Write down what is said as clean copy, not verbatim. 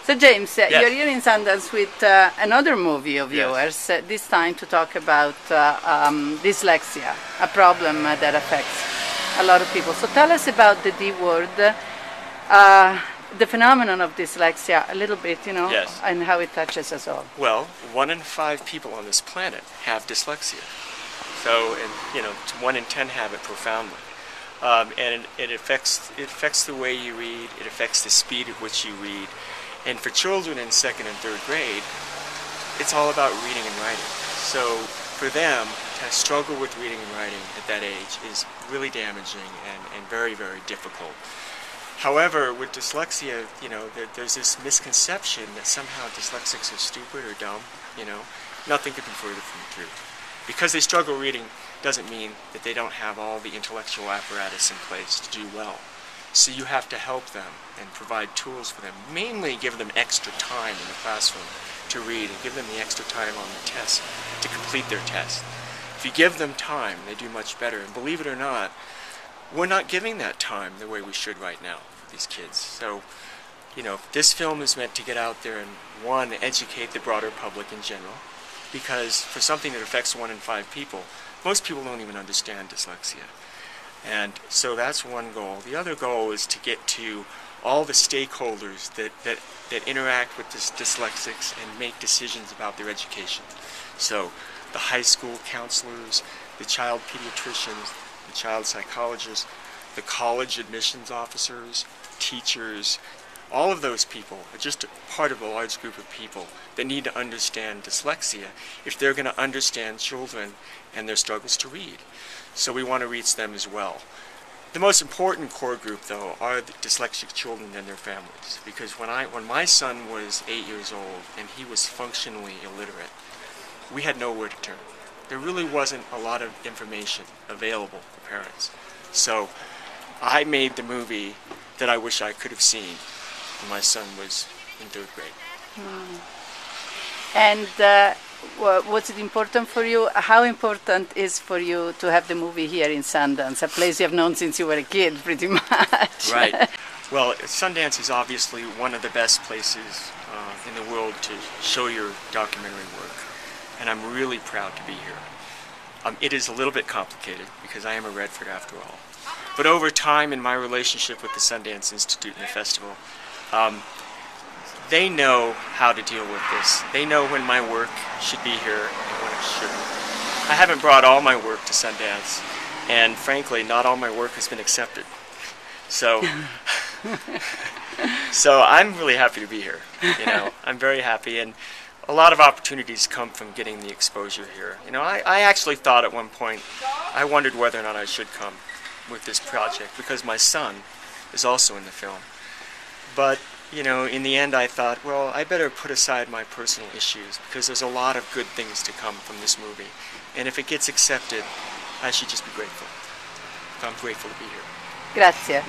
So James, Yes. you're here in Sundance with another movie of yours, this time to talk about dyslexia, a problem that affects a lot of people. So tell us about the D word, the phenomenon of dyslexia a little bit, you know, Yes. and how it touches us all. Well, 1 in 5 people on this planet have dyslexia. So, and, you know, 1 in 10 have it profoundly. And it affects the way you read, it affects the speed at which you read. And for children in 2nd and 3rd grade, it's all about reading and writing. So for them, to struggle with reading and writing at that age is really damaging and very, very difficult. However, with dyslexia, you know, there's this misconception that somehow dyslexics are stupid or dumb, you know. Nothing could be further from the truth. Because they struggle reading doesn't mean that they don't have all the intellectual apparatus in place to do well. So you have to help them and provide tools for them. Mainly give them extra time in the classroom to read and give them the extra time on the test to complete their test. If you give them time, they do much better. And believe it or not, we're not giving that time the way we should right now for these kids. So, you know, this film is meant to get out there and, one, educate the broader public in general. Because for something that affects 1 in 5 people, most people don't even understand dyslexia. And so that's one goal. The other goal is to get to all the stakeholders that interact with dyslexics and make decisions about their education. So the high school counselors, the child pediatricians, the child psychologists, the college admissions officers, teachers, all of those people are just a part of a large group of people that need to understand dyslexia if they're going to understand children and their struggles to read. So we want to reach them as well. The most important core group, though, are the dyslexic children and their families. Because when my son was 8 years old and he was functionally illiterate, we had nowhere to turn. There really wasn't a lot of information available for parents. So I made the movie that I wish I could have seen when my son was in 3rd grade. And what's it important for you? How important is for you to have the movie here in Sundance, a place you have known since you were a kid, pretty much? Right. Well, Sundance is obviously one of the best places in the world to show your documentary work, and I'm really proud to be here. It is a little bit complicated because I am a Redford after all. But over time in my relationship with the Sundance Institute and the festival, they know how to deal with this. They know when my work should be here and when it shouldn't. I haven't brought all my work to Sundance, and frankly, not all my work has been accepted. So, so I'm really happy to be here. You know, I'm very happy, and a lot of opportunities come from getting the exposure here. You know, I actually thought at one point, I wondered whether or not I should come with this project because my son is also in the film. But, you know, in the end I thought, well, I better put aside my personal issues because there's a lot of good things to come from this movie. And if it gets accepted, I should just be grateful. I'm grateful to be here. Grazie.